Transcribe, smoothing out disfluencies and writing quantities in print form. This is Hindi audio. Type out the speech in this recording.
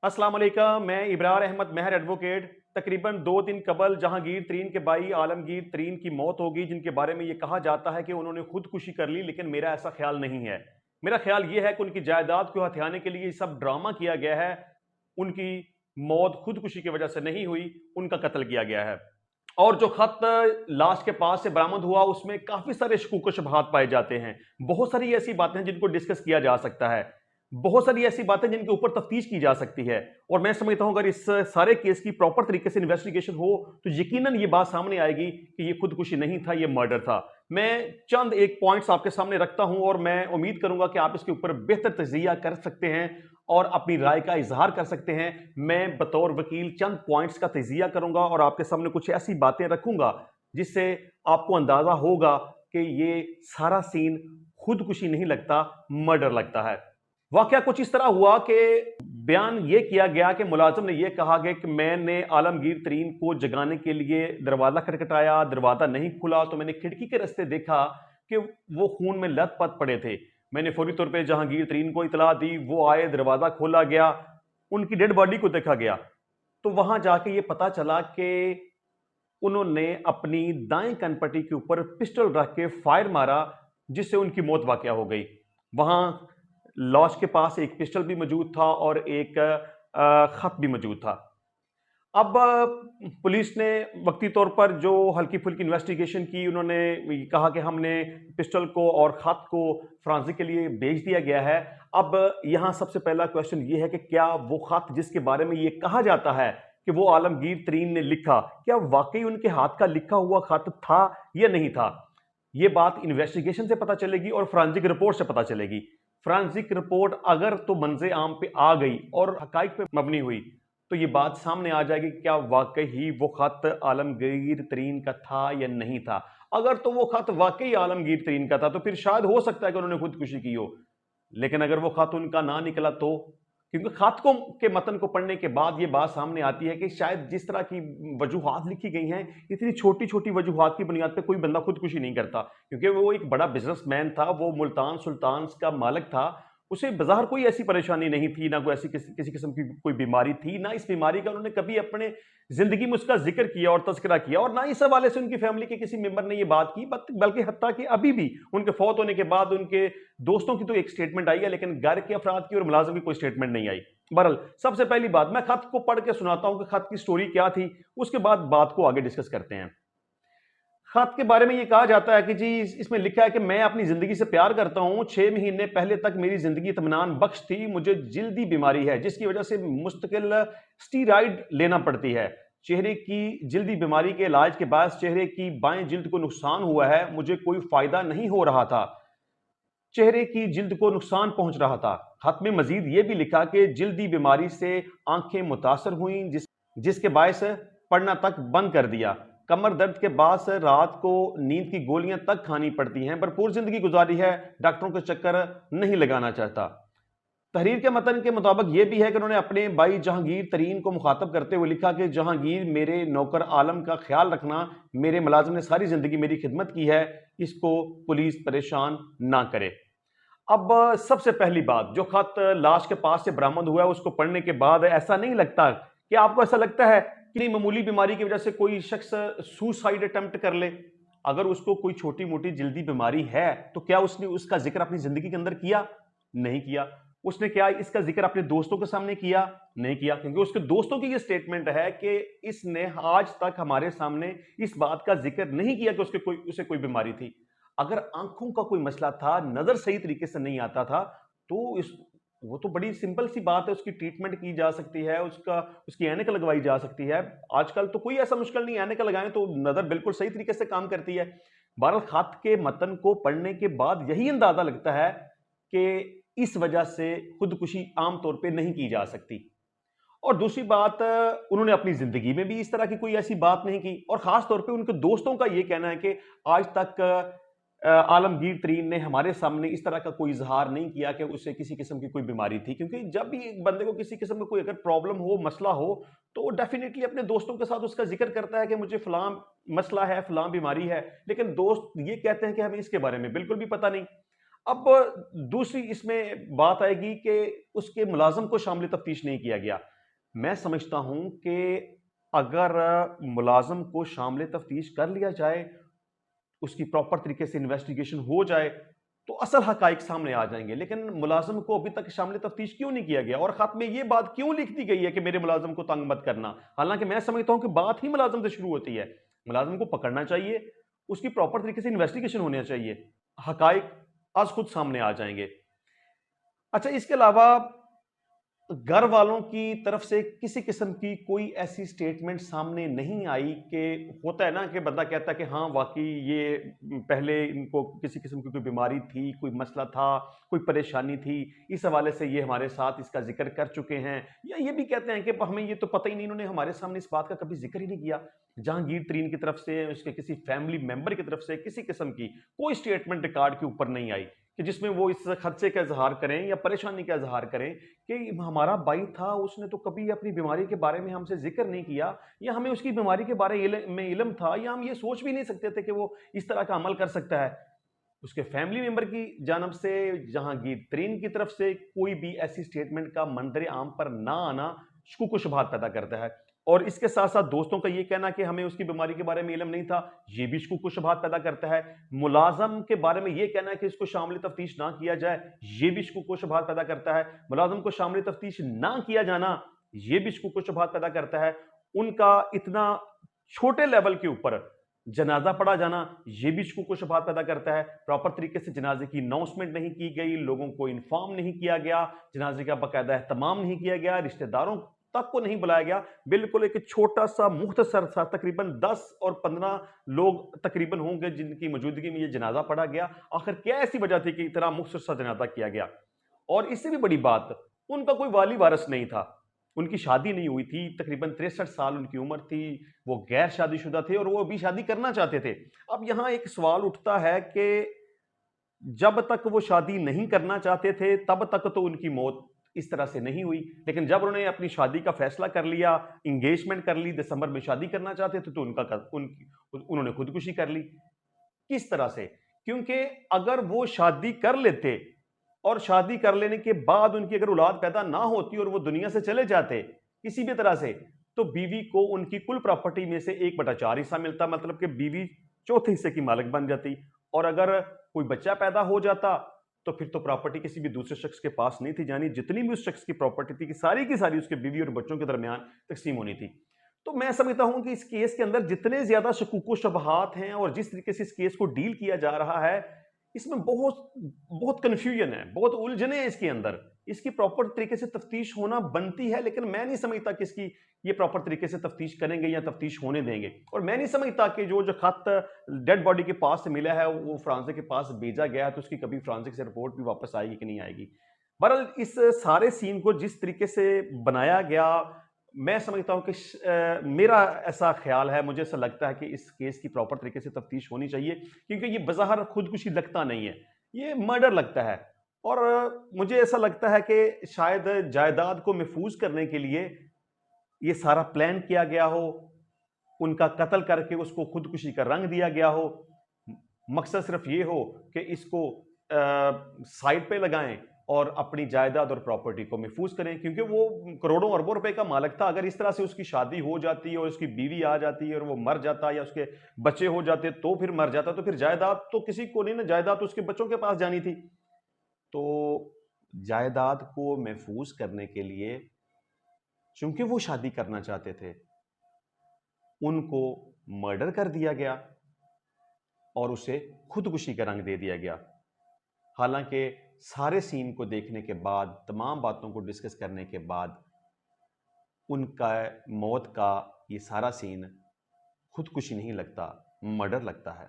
अस्सलाम वालेकुम। मैं इब्रार अहमद महर एडवोकेट। तकरीबन 2 दिन कबल जहांगीर तरीन के भाई आलमगीर तरीन की मौत हो गई, जिनके बारे में ये कहा जाता है कि उन्होंने खुदकुशी कर ली, लेकिन मेरा ऐसा ख्याल नहीं है। मेरा ख्याल ये है कि उनकी जायदाद को हथियाने के लिए ये सब ड्रामा किया गया है। उनकी मौत खुदकुशी की वजह से नहीं हुई, उनका कत्ल किया गया है। और जो खत लाश के पास से बरामद हुआ, उसमें काफी सारे शकूक व शुबहात पाए जाते हैं। बहुत सारी ऐसी बातें हैं जिनको डिस्कस किया जा सकता है, बहुत सारी ऐसी बातें जिनके ऊपर तफ्तीश की जा सकती है। और मैं समझता हूं अगर इस सारे केस की प्रॉपर तरीके से इन्वेस्टिगेशन हो तो यकीनन ये बात सामने आएगी कि ये खुदकुशी नहीं था, ये मर्डर था। मैं चंद एक पॉइंट्स आपके सामने रखता हूं और मैं उम्मीद करूंगा कि आप इसके ऊपर बेहतर तजिया कर सकते हैं और अपनी राय का इजहार कर सकते हैं। मैं बतौर वकील चंद पॉइंट्स का तजिया करूंगा और आपके सामने कुछ ऐसी बातें रखूंगा जिससे आपको अंदाजा होगा कि ये सारा सीन खुदकुशी नहीं लगता, मर्डर लगता है। वाकया कुछ इस तरह हुआ कि बयान ये किया गया कि मुलाजिम ने यह कहा गया कि मैंने आलमगीर तरीन को जगाने के लिए दरवाजा खटखटाया, दरवाजा नहीं खुला तो मैंने खिड़की के रास्ते देखा कि वो खून में लथपथ पड़े थे। मैंने फौरी तौर पे जहांगीर तरीन को इतला दी, वो आए, दरवाजा खोला गया, उनकी डेड बॉडी को देखा गया। तो वहां जाके ये पता चला कि उन्होंने अपनी दाएं कनपट्टी के ऊपर पिस्टल रख के फायर मारा, जिससे उनकी मौत वाकया हो गई। वहां लाश के पास एक पिस्टल भी मौजूद था और एक खत भी मौजूद था। अब पुलिस ने वक्ती तौर पर जो हल्की फुल्की इन्वेस्टिगेशन की, उन्होंने कहा कि हमने पिस्टल को और खत को फ्रांसिक के लिए भेज दिया गया है। अब यहां सबसे पहला क्वेश्चन ये है कि क्या वो खत जिसके बारे में ये कहा जाता है कि वो आलमगीर तरीन ने लिखा, क्या वाकई उनके हाथ का लिखा हुआ खत था या नहीं था? ये बात इन्वेस्टिगेशन से पता चलेगी और फ्रांसिक रिपोर्ट से पता चलेगी। फ्रांसिक रिपोर्ट अगर तो मंजे आम पे आ गई और हकाइक पे मबनी हुई तो ये बात सामने आ जाएगी कि क्या वाकई ही वो खत आलमगीर तरीन का था या नहीं था। अगर तो वो खत वाकई आलमगीर तरीन का था तो फिर शायद हो सकता है कि उन्होंने खुदकुशी की हो। लेकिन अगर वो खत उनका ना निकला तो, क्योंकि खत को के मतन को पढ़ने के बाद ये बात सामने आती है कि शायद जिस तरह की वजूहात लिखी गई हैं, इतनी छोटी छोटी वजूहात की बुनियाद पे कोई बंदा खुदकुशी नहीं करता। क्योंकि वो एक बड़ा बिजनेसमैन था, वो मुल्तान सुल्तान का मालिक था। उसे बाजार कोई ऐसी परेशानी नहीं थी, ना कोई ऐसी किसी किस्म की कोई बीमारी थी, ना इस बीमारी का उन्होंने कभी अपने जिंदगी में उसका जिक्र किया और तस्करा किया, और ना इस हवाले से उनकी फैमिली के किसी मेंबर ने ये बात की। बल्कि हत्ता कि अभी भी उनके फौत होने के बाद उनके दोस्तों की तो एक स्टेटमेंट आई है, लेकिन घर के अफराद की और मुलाजिम की कोई स्टेटमेंट नहीं आई। बहरहाल, सबसे पहली बात मैं खत को पढ़ के सुनाता हूं कि खत की स्टोरी क्या थी, उसके बाद बात को आगे डिस्कस करते हैं। खत के बारे में ये कहा जाता है कि जी इसमें लिखा है कि मैं अपनी जिंदगी से प्यार करता हूं। 6 महीने पहले तक मेरी जिंदगी इत्मीनान बख्श थी। मुझे जिल्दी बीमारी है जिसकी वजह से मुस्तकिल स्टीराइड लेना पड़ती है। चेहरे की जिल्दी बीमारी के इलाज के बाद चेहरे की बाएं जिल्द को नुकसान हुआ है। मुझे कोई फायदा नहीं हो रहा था, चेहरे की जिल्द को नुकसान पहुंच रहा था। खत में मजीद ये भी लिखा कि जिल्दी बीमारी से आंखें मुतासर हुई, जिसके बायस पढ़ना तक बंद कर दिया। कमर दर्द के बाद से रात को नींद की गोलियां तक खानी पड़ती हैं। भरपूर जिंदगी गुजारी है, डॉक्टरों के चक्कर नहीं लगाना चाहता। तहरीर के मतन के मुताबिक यह भी है कि उन्होंने अपने भाई जहांगीर तरीन को मुखातब करते हुए लिखा कि जहांगीर, मेरे नौकर आलम का ख्याल रखना। मेरे मुलाजिम ने सारी जिंदगी मेरी खिदमत की है, इसको पुलिस परेशान ना करे। अब सबसे पहली बात, जो खत लाश के पास से बरामद हुआ है उसको पढ़ने के बाद ऐसा नहीं लगता कि आपको ऐसा लगता है कि नहीं मामूली बीमारी की वजह से कोई शख्स सुसाइड अटेम्प्ट कर ले? अगर उसको कोई छोटी मोटी जल्दी बीमारी है तो क्या उसने उसका जिक्र अपनी जिंदगी के अंदर किया? नहीं किया। उसने क्या इसका जिक्र अपने दोस्तों के सामने किया? नहीं किया, क्योंकि उसके दोस्तों की ये स्टेटमेंट है कि इसने आज तक हमारे सामने इस बात का जिक्र नहीं किया कि उसे कोई बीमारी थी। अगर आंखों का कोई मसला था, नजर सही तरीके से नहीं आता था, तो इस वो तो बड़ी सिंपल सी बात है, उसकी ट्रीटमेंट की जा सकती है, उसकी ऐनक लगवाई जा सकती है। आजकल तो कोई ऐसा मुश्किल नहीं, ऐनक लगाएं तो नजर बिल्कुल सही तरीके से काम करती है। बहरहाल, खत के मतन को पढ़ने के बाद यही अंदाजा लगता है कि इस वजह से खुदकुशी आमतौर पर नहीं की जा सकती। और दूसरी बात, उन्होंने अपनी जिंदगी में भी इस तरह की कोई ऐसी बात नहीं की, और खास तौर पे उनके दोस्तों का यह कहना है कि आज तक आलमगीर तरीन ने हमारे सामने इस तरह का कोई इजहार नहीं किया कि उसे किसी किस्म की कोई बीमारी थी। क्योंकि जब भी एक बंदे को किसी किस्म का कोई अगर प्रॉब्लम हो, मसला हो, तो वो डेफिनेटली अपने दोस्तों के साथ उसका जिक्र करता है कि मुझे फलां मसला है, फलां बीमारी है। लेकिन दोस्त ये कहते हैं कि हमें इसके बारे में बिल्कुल भी पता नहीं। अब दूसरी इसमें बात आएगी कि उसके मुलाजम को शामिल तफ्तीश नहीं किया गया। मैं समझता हूं कि अगर मुलाजम को शामिल तफ्तीश कर लिया जाए, उसकी प्रॉपर तरीके से इन्वेस्टिगेशन हो जाए, तो असल हकाइक सामने आ जाएंगे। लेकिन मुलाजम को अभी तक शामिल तफ्तीश क्यों नहीं किया गया, और खत में ये बात क्यों लिख दी गई है कि मेरे मुलाजम को तंग मत करना? हालांकि मैं समझता हूं कि बात ही मुलाजम से शुरू होती है। मुलाजम को पकड़ना चाहिए, उसकी प्रॉपर तरीके से इन्वेस्टिगेशन होनी चाहिए, हकाइक आज खुद सामने आ जाएंगे। अच्छा, इसके अलावा घर वालों की तरफ से किसी किस्म की कोई ऐसी स्टेटमेंट सामने नहीं आई कि होता है ना कि बंदा कहता है कि हाँ वाकई ये पहले इनको किसी किस्म की कोई बीमारी थी, कोई मसला था, कोई परेशानी थी, इस हवाले से ये हमारे साथ इसका जिक्र कर चुके हैं, या ये भी कहते हैं कि हमें ये तो पता ही नहीं, इन्होंने हमारे सामने इस बात का कभी जिक्र ही नहीं किया। जहांगीर तरीन की तरफ से, उसके किसी फैमिली मेंबर की तरफ से किसी किस्म की कोई स्टेटमेंट रिकॉर्ड के ऊपर नहीं आई कि जिसमें वो इस खदशे का इजहार करें या परेशानी का इजहार करें कि हमारा भाई था, उसने तो कभी अपनी बीमारी के बारे में हमसे जिक्र नहीं किया, या हमें उसकी बीमारी के बारे में इल्म था, या हम ये सोच भी नहीं सकते थे कि वो इस तरह का अमल कर सकता है। उसके फैमिली मेंबर की जानब से, जहांगीर तरीन की तरफ से कोई भी ऐसी स्टेटमेंट का मंजर आम पर ना आना शुकूक व शुबहात पैदा करता है। और इसके साथ साथ दोस्तों का ये कहना कि हमें उसकी बीमारी के बारे में इल्म नहीं था, ये भी शुकूक व शुबहात पैदा करता है। मुलाजम के बारे में ये कहना है कि इसको शामिल तफ्तीश ना किया जाए, ये भी शुकूक व शुबहात पैदा करता है। मुलाजम को शामिल तफ्तीश ना किया जाना, ये भी शुकूक व शुबहात पैदा करता है। उनका इतना छोटे लेवल के ऊपर जनाजा पढ़ा जाना, यह भी शुकूक व शुबहात पैदा करता है। प्रॉपर तरीके से जनाजे की अनाउंसमेंट नहीं की गई, लोगों को इन्फॉर्म नहीं किया गया, जनाजे का बाकायदा एहतमाम नहीं किया गया, रिश्तेदारों तक को नहीं बुलाया गया। बिल्कुल एक छोटा सा मुख्तसर सा, तकरीबन 10 और 15 लोग तकरीबन होंगे जिनकी मौजूदगी में यह जनाजा पढ़ा गया। आखिर क्या ऐसी वजह थी कि इतना मुख्तसर सा जनाजा किया गया? और इससे भी बड़ी बात, उनका कोई वाली वारिस नहीं था, उनकी शादी नहीं हुई थी, तकरीबन 63 साल उनकी उम्र थी, वो गैर शादीशुदा थे और वो अभी शादी करना चाहते थे। अब यहां एक सवाल उठता है कि जब तक वो शादी नहीं करना चाहते थे तब तक तो उनकी मौत इस तरह से नहीं हुई, लेकिन जब उन्होंने अपनी शादी का फैसला कर लिया, इंगेजमेंट कर ली, दिसंबर में शादी करना चाहते थे, तो उन्होंने खुदकुशी कर ली। किस तरह से? क्योंकि अगर वो शादी कर लेते और शादी कर लेने के बाद उनकी अगर औलाद पैदा ना होती और वो दुनिया से चले जाते किसी भी तरह से, तो बीवी को उनकी कुल प्रॉपर्टी में से 1/4 हिस्सा मिलता, मतलब कि बीवी चौथे हिस्से की मालिक बन जाती। और अगर कोई बच्चा पैदा हो जाता तो फिर तो प्रॉपर्टी किसी भी दूसरे शख्स के पास नहीं थी जानी, जितनी भी उस शख्स की प्रॉपर्टी थी कि सारी की सारी उसके बीवी और बच्चों के दरमियान तकसीम होनी थी। तो मैं समझता हूं कि इस केस के अंदर जितने ज्यादा शकूक शुबहात हैं और जिस तरीके से इस केस को डील किया जा रहा है, इसमें बहुत बहुत कंफ्यूजन है, बहुत उलझने हैं इसके अंदर। इसकी प्रॉपर तरीके से तफ्तीश होना बनती है, लेकिन मैं नहीं समझता कि इसकी ये प्रॉपर तरीके से तफ्तीश करेंगे या तफ्तीश होने देंगे। और मैं नहीं समझता कि जो जो खत डेड बॉडी के पास से मिला है वो फ्रांसिक के पास भेजा गया है, तो उसकी कभी फ्रांसिक से रिपोर्ट भी वापस आएगी कि नहीं आएगी। बहरहाल इस सारे सीन को जिस तरीके से बनाया गया, मैं समझता हूं कि मेरा ऐसा ख्याल है, मुझे ऐसा लगता है कि इस केस की प्रॉपर तरीके से तफ्तीश होनी चाहिए, क्योंकि ये बज़ाहिर खुदकुशी लगता नहीं है, ये मर्डर लगता है। और मुझे ऐसा लगता है कि शायद जायदाद को महफूज करने के लिए ये सारा प्लान किया गया हो, उनका कत्ल करके उसको खुदकुशी का रंग दिया गया हो, मकसद सिर्फ ये हो कि इसको साइड पे लगाएं और अपनी जायदाद और प्रॉपर्टी को महफूज करें, क्योंकि वो करोड़ों अरबों रुपए का मालिक था। अगर इस तरह से उसकी शादी हो जाती और उसकी बीवी आ जाती और वो मर जाता, या उसके बच्चे हो जाते तो फिर मर जाता, तो फिर जायदाद तो किसी को नहीं ना, जायदाद तो उसके बच्चों के पास जानी थी। तो जायदाद को महफूज करने के लिए, चूंकि वो शादी करना चाहते थे, उनको मर्डर कर दिया गया और उसे खुदकुशी का रंग दे दिया गया। हालांकि सारे सीन को देखने के बाद, तमाम बातों को डिस्कस करने के बाद, उनका मौत का ये सारा सीन खुदकुशी नहीं लगता, मर्डर लगता है।